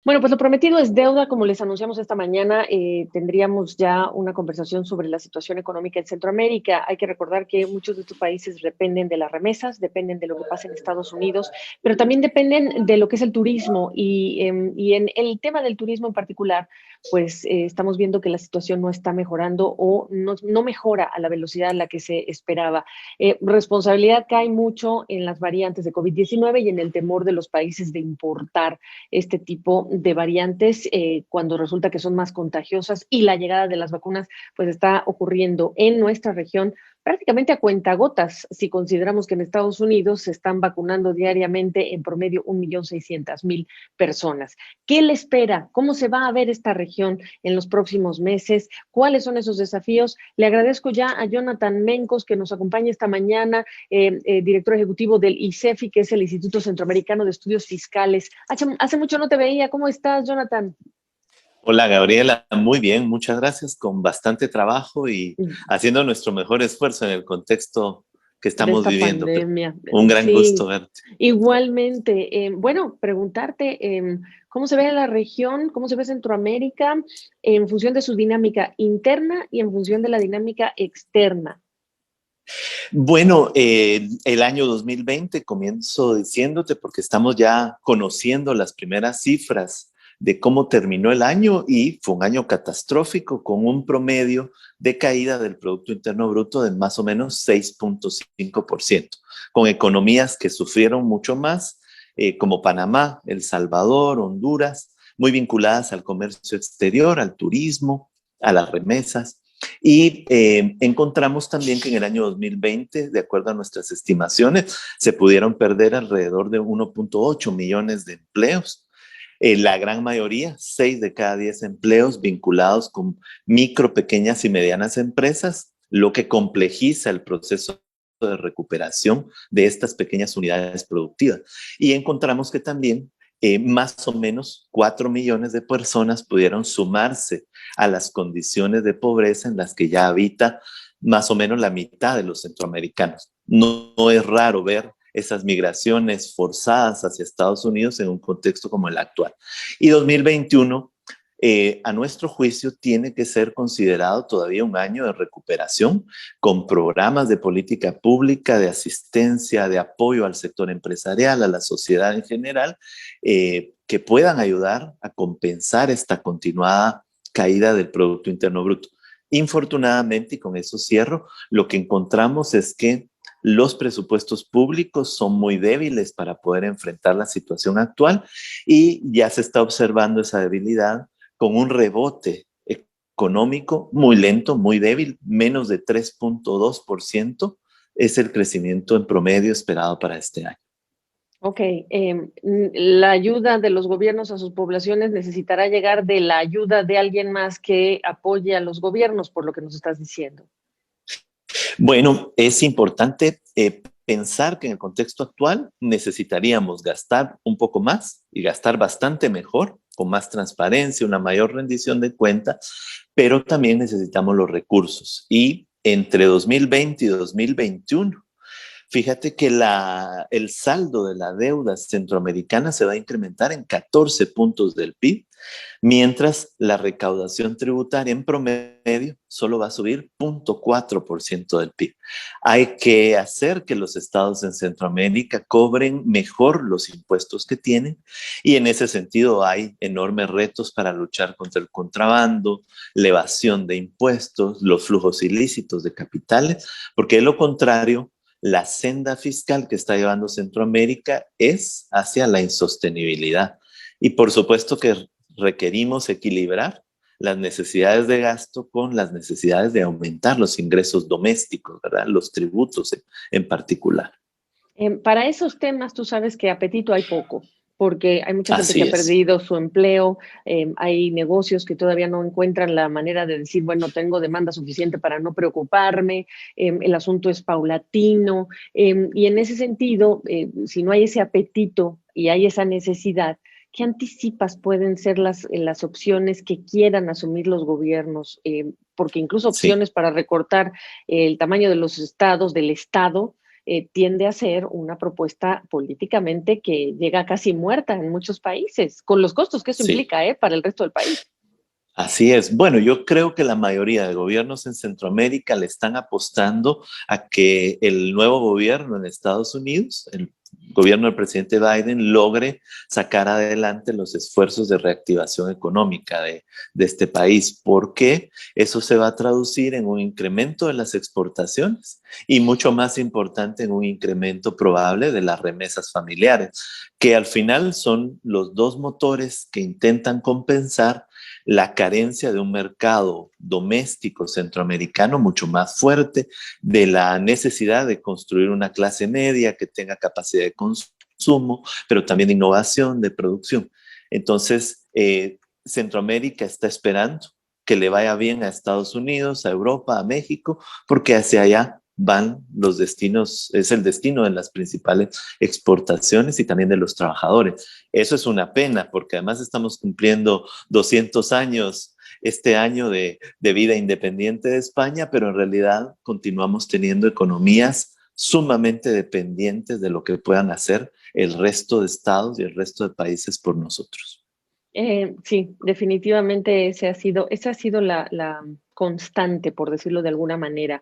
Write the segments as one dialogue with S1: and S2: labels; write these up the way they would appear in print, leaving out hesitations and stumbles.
S1: Bueno, pues lo prometido es deuda. Como les anunciamos esta mañana, tendríamos ya una conversación sobre la situación económica en Centroamérica. Hay que recordar que muchos de estos países dependen de las remesas, dependen de lo que pasa en Estados Unidos, pero también dependen de lo que es el turismo. Y en el tema del turismo en particular, pues estamos viendo que la situación no está mejorando o no mejora a la velocidad a la que se esperaba. Responsabilidad cae mucho en las variantes de COVID-19 y en el temor de los países de importar este tipo de variantes cuando resulta que son más contagiosas, y la llegada de las vacunas pues está ocurriendo en nuestra región prácticamente a cuentagotas, si consideramos que en Estados Unidos se están vacunando diariamente en promedio 1.600.000 personas. ¿Qué le espera? ¿Cómo se va a ver esta región en los próximos meses? ¿Cuáles son esos desafíos? Le agradezco ya a Jonathan Mencos que nos acompaña esta mañana, director ejecutivo del ICEFI, que es el Instituto Centroamericano de Estudios Fiscales. Hace mucho no te veía. ¿Cómo estás, Jonathan?
S2: Hola Gabriela, muy bien, muchas gracias, con bastante trabajo y haciendo nuestro mejor esfuerzo en el contexto que
S1: De
S2: estamos
S1: esta
S2: viviendo, pero
S1: pandemia.
S2: un gran gusto
S1: Sí,
S2: verte.
S1: igualmente. Bueno, preguntarte cómo se ve la región, cómo se ve Centroamérica en función de su dinámica interna y en función de la dinámica externa.
S2: Bueno, el año 2020 comienzo diciéndote porque estamos ya conociendo las primeras cifras de cómo terminó el año y fue un año catastrófico con un promedio de caída del Producto Interno Bruto de más o menos 6.5%, con economías que sufrieron mucho más, como Panamá, El Salvador, Honduras, muy vinculadas al comercio exterior, al turismo, a las remesas. Y encontramos también que en el año 2020, de acuerdo a nuestras estimaciones, se pudieron perder alrededor de 1.8 millones de empleos. La gran mayoría, 6 de cada 10 empleos vinculados con micro, pequeñas y medianas empresas, lo que complejiza el proceso de recuperación de estas pequeñas unidades productivas. Y encontramos que también más o menos 4 millones de personas pudieron sumarse a las condiciones de pobreza en las que ya habita más o menos la mitad de los centroamericanos. No es raro ver esas migraciones forzadas hacia Estados Unidos en un contexto como el actual. Y 2021, a nuestro juicio, tiene que ser considerado todavía un año de recuperación con programas de política pública, de asistencia, de apoyo al sector empresarial, a la sociedad en general, que puedan ayudar a compensar esta continuada caída del Producto Interno Bruto. Infortunadamente, y con eso cierro, lo que encontramos es que los presupuestos públicos son muy débiles para poder enfrentar la situación actual y ya se está observando esa debilidad con un rebote económico muy lento, muy débil, menos de 3.2% es el crecimiento en promedio esperado para este año.
S1: Ok, la ayuda de los gobiernos a sus poblaciones necesitará llegar de la ayuda de alguien más que apoye a los gobiernos, por lo que nos estás diciendo.
S2: Bueno, es importante pensar que en el contexto actual necesitaríamos gastar un poco más y gastar bastante mejor, con más transparencia, una mayor rendición de cuentas, pero también necesitamos los recursos. Y entre 2020 y 2021, fíjate que el saldo de la deuda centroamericana se va a incrementar en 14 puntos del PIB, mientras la recaudación tributaria en promedio solo va a subir 0.4% del PIB. Hay que hacer que los estados en Centroamérica cobren mejor los impuestos que tienen, y en ese sentido hay enormes retos para luchar contra el contrabando, la evasión de impuestos, los flujos ilícitos de capitales, porque de lo contrario, la senda fiscal que está llevando Centroamérica es hacia la insostenibilidad. Y por supuesto que requerimos equilibrar las necesidades de gasto con las necesidades de aumentar los ingresos domésticos, ¿verdad? Los tributos en particular.
S1: Para esos temas, tú sabes que apetito hay poco, porque hay mucha gente que
S2: Así
S1: ha
S2: es.
S1: perdido su empleo, hay negocios que todavía no encuentran la manera de decir, bueno, tengo demanda suficiente para no preocuparme, el asunto es paulatino, y en ese sentido, si no hay ese apetito y hay esa necesidad, ¿qué anticipas pueden ser las opciones que quieran asumir los gobiernos? Porque incluso
S2: Sí.
S1: opciones para recortar el tamaño de los estados, del Estado, tiende a ser una propuesta políticamente que llega casi muerta en muchos países, con los costos que eso
S2: Sí.
S1: implica para el resto del país.
S2: Así es. Bueno, yo creo que la mayoría de gobiernos en Centroamérica le están apostando a que el nuevo gobierno en Estados Unidos, el gobierno del presidente Biden, logre sacar adelante los esfuerzos de reactivación económica de este país, porque eso se va a traducir en un incremento de las exportaciones y mucho más importante, en un incremento probable de las remesas familiares, que al final son los dos motores que intentan compensar la carencia de un mercado doméstico centroamericano mucho más fuerte, de la necesidad de construir una clase media que tenga capacidad de consumo, pero también de innovación, de producción. Entonces, Centroamérica está esperando que le vaya bien a Estados Unidos, a Europa, a México, porque hacia allá van los destinos, es el destino de las principales exportaciones y también de los trabajadores. Eso es una pena, porque además estamos cumpliendo 200 años este año de vida independiente de España, pero en realidad continuamos teniendo economías sumamente dependientes de lo que puedan hacer el resto de estados y el resto de países por nosotros.
S1: Sí, definitivamente esa ha sido la constante, por decirlo de alguna manera.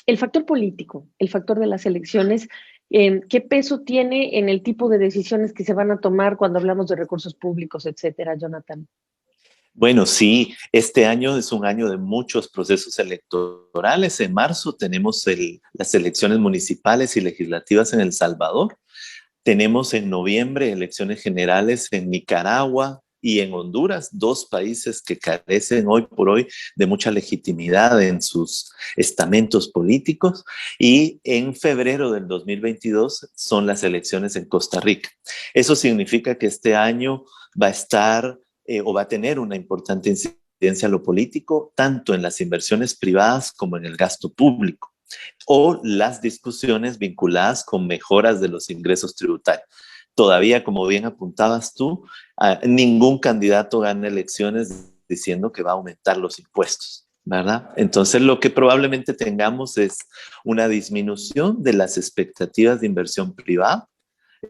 S1: El factor político, el factor de las elecciones, ¿qué peso tiene en el tipo de decisiones que se van a tomar cuando hablamos de recursos públicos, etcétera, Jonathan?
S2: Bueno, sí, este año es un año de muchos procesos electorales. En marzo tenemos las elecciones municipales y legislativas en El Salvador. Tenemos en noviembre elecciones generales en Nicaragua y en Honduras, dos países que carecen hoy por hoy de mucha legitimidad en sus estamentos políticos. Y en febrero del 2022 son las elecciones en Costa Rica. Eso significa que este año va a estar o va a tener una importante incidencia en lo político, tanto en las inversiones privadas como en el gasto público, o las discusiones vinculadas con mejoras de los ingresos tributarios. Todavía, como bien apuntabas tú, ningún candidato gana elecciones diciendo que va a aumentar los impuestos, ¿verdad? Entonces, lo que probablemente tengamos es una disminución de las expectativas de inversión privada,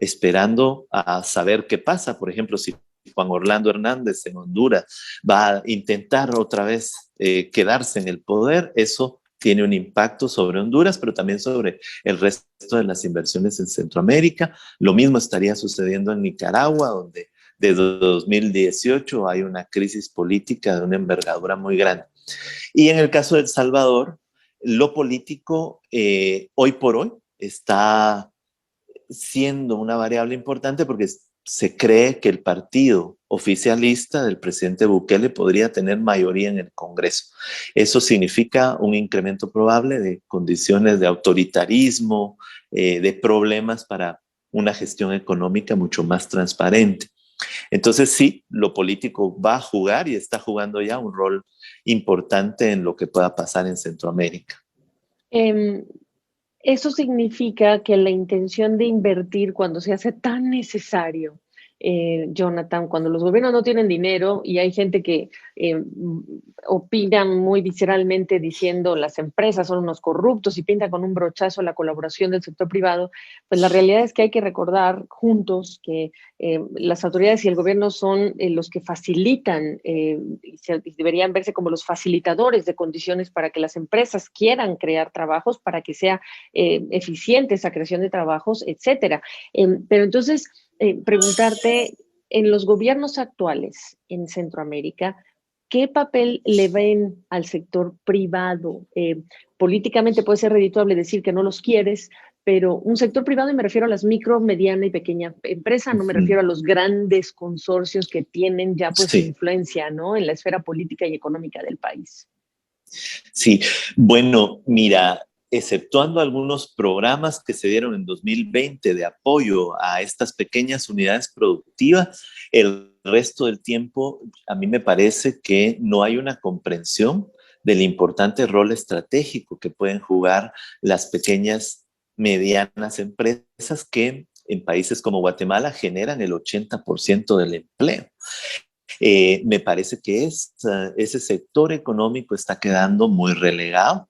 S2: esperando a saber qué pasa. Por ejemplo, si Juan Orlando Hernández en Honduras va a intentar otra vez quedarse en el poder, eso tiene un impacto sobre Honduras, pero también sobre el resto de las inversiones en Centroamérica. Lo mismo estaría sucediendo en Nicaragua, donde desde 2018 hay una crisis política de una envergadura muy grande. Y en el caso de El Salvador, lo político hoy por hoy está siendo una variable importante porque se cree que el partido oficialista del presidente Bukele podría tener mayoría en el Congreso. Eso significa un incremento probable de condiciones de autoritarismo, de problemas para una gestión económica mucho más transparente. Entonces sí, lo político va a jugar y está jugando ya un rol importante en lo que pueda pasar en Centroamérica.
S1: Eh, Eso significa que la intención de invertir cuando se hace tan necesario, Jonathan, cuando los gobiernos no tienen dinero y hay gente que opina muy visceralmente diciendo las empresas son unos corruptos y pinta con un brochazo la colaboración del sector privado, pues la realidad es que hay que recordar juntos que las autoridades y el gobierno son los que facilitan y deberían verse como los facilitadores de condiciones para que las empresas quieran crear trabajos, para que sea eficiente esa creación de trabajos, etcétera. Pero entonces, preguntarte, en los gobiernos actuales en Centroamérica, ¿qué papel le ven al sector privado? Políticamente puede ser redituable decir que no los quieres, pero un sector privado, y me refiero a las micro, mediana y pequeña empresa, no me refiero a los grandes consorcios que tienen ya pues
S2: Sí.
S1: influencia, ¿no?, en la esfera política y económica del país.
S2: Sí, bueno, mira, exceptuando algunos programas que se dieron en 2020 de apoyo a estas pequeñas unidades productivas, el resto del tiempo a mí me parece que no hay una comprensión del importante rol estratégico que pueden jugar las pequeñas, medianas empresas que en países como Guatemala generan el 80% del empleo. Me parece que ese sector económico está quedando muy relegado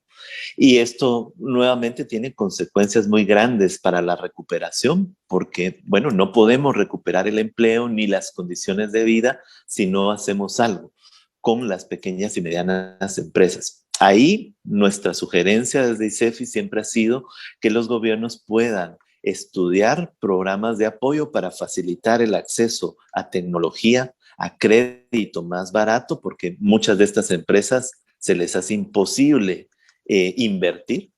S2: Y esto nuevamente tiene consecuencias muy grandes para la recuperación, porque, bueno, no podemos recuperar el empleo ni las condiciones de vida si no hacemos algo con las pequeñas y medianas empresas. Ahí nuestra sugerencia desde ICEFI siempre ha sido que los gobiernos puedan estudiar programas de apoyo para facilitar el acceso a tecnología, a crédito más barato, porque muchas de estas empresas se les hace imposible invertir.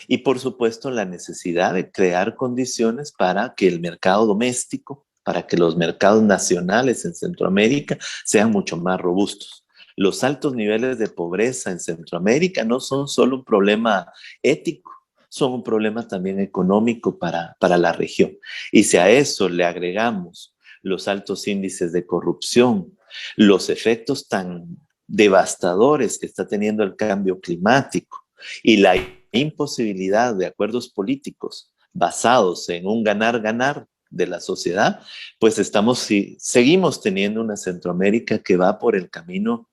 S2: Y por supuesto la necesidad de crear condiciones para que el mercado doméstico, para que los mercados nacionales en Centroamérica sean mucho más robustos. Los altos niveles de pobreza en Centroamérica no son solo un problema ético, son un problema también económico para la región. Y si a eso le agregamos los altos índices de corrupción, los efectos tan devastadores que está teniendo el cambio climático y la imposibilidad de acuerdos políticos basados en un ganar-ganar de la sociedad, pues seguimos teniendo una Centroamérica que va por el camino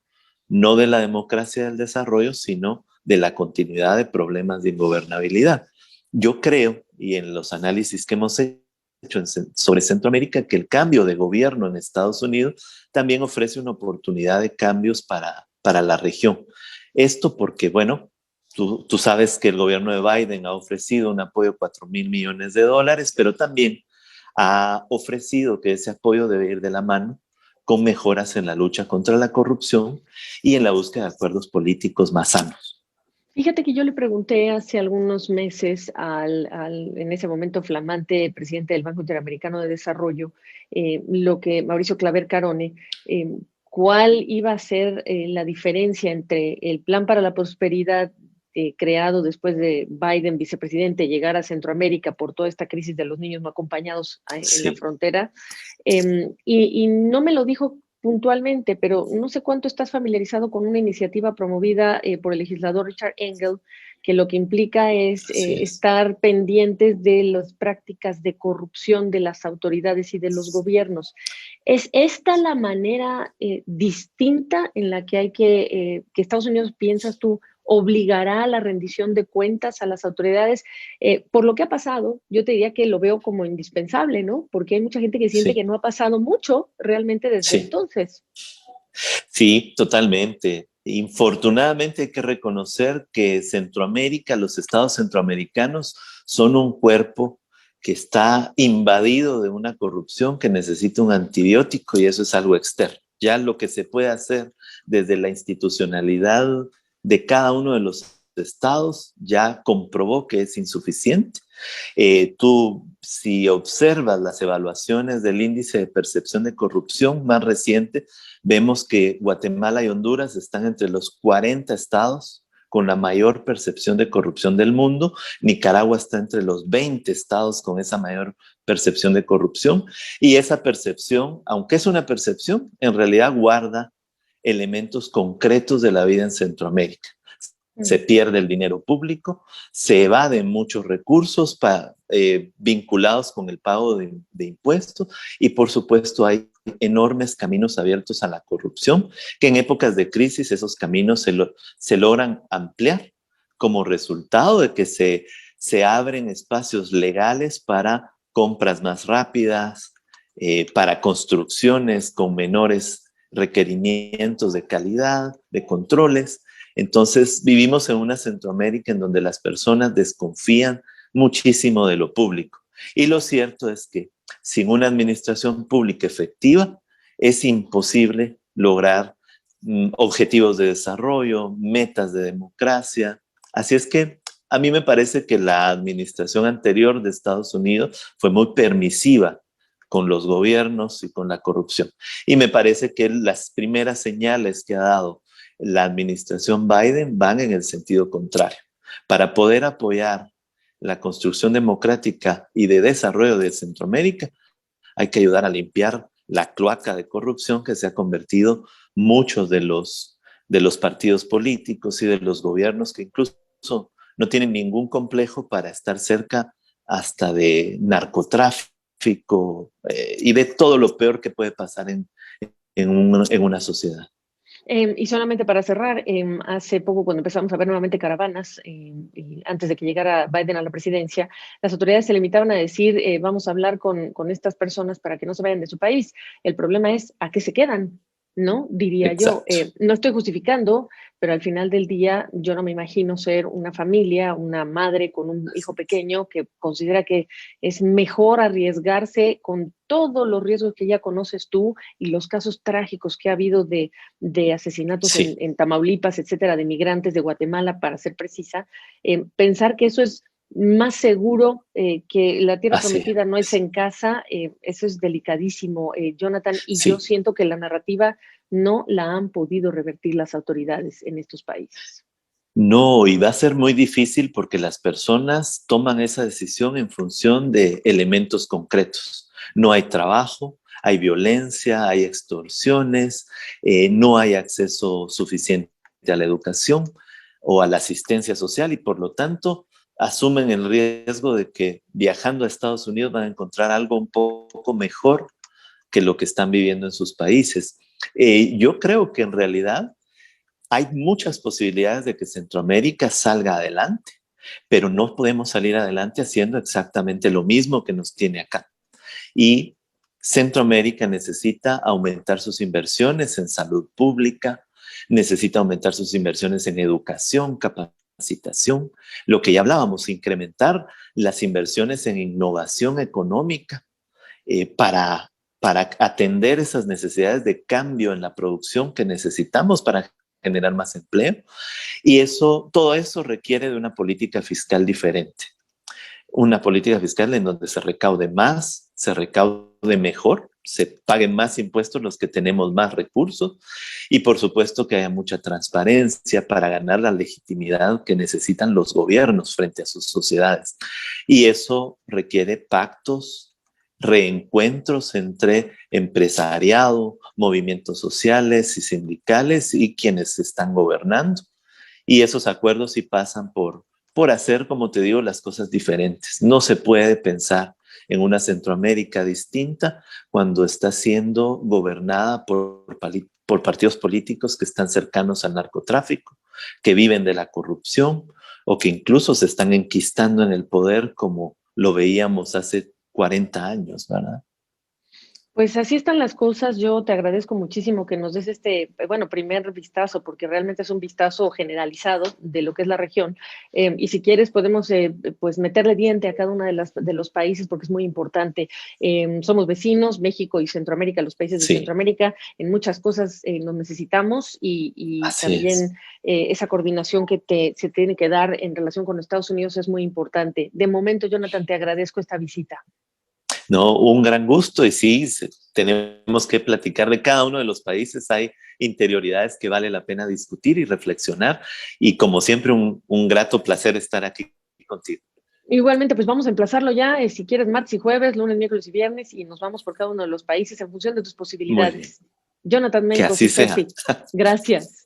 S2: no de la democracia del desarrollo, sino de la continuidad de problemas de ingobernabilidad. Yo creo, y en los análisis que hemos hecho sobre Centroamérica, que el cambio de gobierno en Estados Unidos también ofrece una oportunidad de cambios para la región. Esto porque, bueno, tú sabes que el gobierno de Biden ha ofrecido un apoyo de $4,000 millones, pero también ha ofrecido que ese apoyo debe ir de la mano con mejoras en la lucha contra la corrupción y en la búsqueda de acuerdos políticos más sanos.
S1: Fíjate que yo le pregunté hace algunos meses en ese momento flamante presidente del Banco Interamericano de Desarrollo, lo que Mauricio Claver Carone, cuál iba a ser la diferencia entre el Plan para la Prosperidad creado después de Biden, vicepresidente, llegar a Centroamérica por toda esta crisis de los niños no acompañados en la frontera. Y no me lo dijo puntualmente, pero no sé cuánto estás familiarizado con una iniciativa promovida por el legislador Richard Engel, que lo que implica es estar pendientes de las prácticas de corrupción de las autoridades y de los gobiernos. ¿Es esta la manera distinta en la que que Estados Unidos, piensas tú, obligará a la rendición de cuentas a las autoridades? Por lo que ha pasado, yo te diría que lo veo como indispensable, ¿no? Porque hay mucha gente que siente que no ha pasado mucho realmente desde entonces.
S2: Sí, totalmente. Infortunadamente hay que reconocer que Centroamérica, los estados centroamericanos, son un cuerpo que está invadido de una corrupción que necesita un antibiótico y eso es algo externo. Ya lo que se puede hacer desde la institucionalidad de cada uno de los estados ya comprobó que es insuficiente. Tú, si observas las evaluaciones del índice de percepción de corrupción más reciente, vemos que Guatemala y Honduras están entre los 40 estados con la mayor percepción de corrupción del mundo. Nicaragua está entre los 20 estados con esa mayor percepción de corrupción. Y esa percepción, aunque es una percepción, en realidad guarda elementos concretos de la vida en Centroamérica. Se pierde el dinero público, se evaden muchos recursos vinculados con el pago de impuestos y por supuesto hay enormes caminos abiertos a la corrupción, que en épocas de crisis esos caminos se logran ampliar como resultado de que se abren espacios legales para compras más rápidas, para construcciones con menores requerimientos de calidad, de controles. Entonces vivimos en una Centroamérica en donde las personas desconfían muchísimo de lo público. Y lo cierto es que sin una administración pública efectiva es imposible lograr objetivos de desarrollo, metas de democracia. Así es que a mí me parece que la administración anterior de Estados Unidos fue muy permisiva con los gobiernos y con la corrupción. Y me parece que las primeras señales que ha dado la administración Biden van en el sentido contrario. Para poder apoyar la construcción democrática y de desarrollo de Centroamérica, hay que ayudar a limpiar la cloaca de corrupción que se ha convertido muchos de los partidos políticos y de los gobiernos que incluso no tienen ningún complejo para estar cerca hasta de narcotráfico y de todo lo peor que puede pasar en una sociedad.
S1: Y solamente para cerrar, hace poco cuando empezamos a ver nuevamente caravanas, y antes de que llegara Biden a la presidencia, las autoridades se limitaban a decir, vamos a hablar con estas personas para que no se vayan de su país. El problema es a qué se quedan, ¿no? Diría yo.
S2: Exacto.
S1: No estoy justificando, pero al final del día yo no me imagino ser una familia, una madre con un hijo pequeño que considera que es mejor arriesgarse con todos los riesgos que ya conoces tú y los casos trágicos que ha habido de asesinatos
S2: Sí,
S1: en Tamaulipas, etcétera, de migrantes de Guatemala, para ser precisa, pensar que eso es más seguro, que la tierra
S2: así
S1: prometida no es
S2: es.
S1: en casa, eso es delicadísimo, Jonathan, y yo
S2: Sí.
S1: siento que la narrativa no la han podido revertir las autoridades en estos países.
S2: No, y va a ser muy difícil porque las personas toman esa decisión en función de elementos concretos. No hay trabajo, hay violencia, hay extorsiones, no hay acceso suficiente a la educación o a la asistencia social y por lo tanto asumen el riesgo de que viajando a Estados Unidos van a encontrar algo un poco mejor que lo que están viviendo en sus países. Yo creo que en realidad hay muchas posibilidades de que Centroamérica salga adelante, pero no podemos salir adelante haciendo exactamente lo mismo que nos tiene acá. Y Centroamérica necesita aumentar sus inversiones en salud pública, necesita aumentar sus inversiones en educación, capacitación, lo que ya hablábamos, incrementar las inversiones en innovación económica para atender esas necesidades de cambio en la producción que necesitamos para generar más empleo. Y eso, todo eso requiere de una política fiscal diferente. Una política fiscal en donde se recaude más, se recaude mejor, se paguen más impuestos los que tenemos más recursos y por supuesto que haya mucha transparencia para ganar la legitimidad que necesitan los gobiernos frente a sus sociedades. Y eso requiere pactos, reencuentros entre empresariado, movimientos sociales y sindicales y quienes están gobernando. Y esos acuerdos sí pasan por hacer, como te digo, las cosas diferentes. No se puede pensar en una Centroamérica distinta cuando está siendo gobernada por partidos políticos que están cercanos al narcotráfico, que viven de la corrupción o que incluso se están enquistando en el poder como lo veíamos hace 40 años, ¿verdad?
S1: Pues así están las cosas. Yo te agradezco muchísimo que nos des este, bueno, primer vistazo, porque realmente es un vistazo generalizado de lo que es la región. Y si quieres, podemos pues meterle diente a cada uno de los países, porque es muy importante. Somos vecinos, México y Centroamérica, los países de
S2: Sí,
S1: Centroamérica, en muchas cosas nos necesitamos y
S2: así
S1: también
S2: es.
S1: esa coordinación que se tiene que dar en relación con Estados Unidos es muy importante. De momento, Jonathan, te agradezco esta visita.
S2: No, un gran gusto y sí, tenemos que platicar de cada uno de los países. Hay interioridades que vale la pena discutir y reflexionar. Y como siempre, un grato placer estar aquí contigo.
S1: Igualmente, pues vamos a emplazarlo ya, si quieres, martes y jueves, lunes, miércoles y viernes, y nos vamos por cada uno de los países en función de tus
S2: Muy bien,
S1: posibilidades. Jonathan
S2: que
S1: Mencos y
S2: así sea.
S1: Sofi, gracias.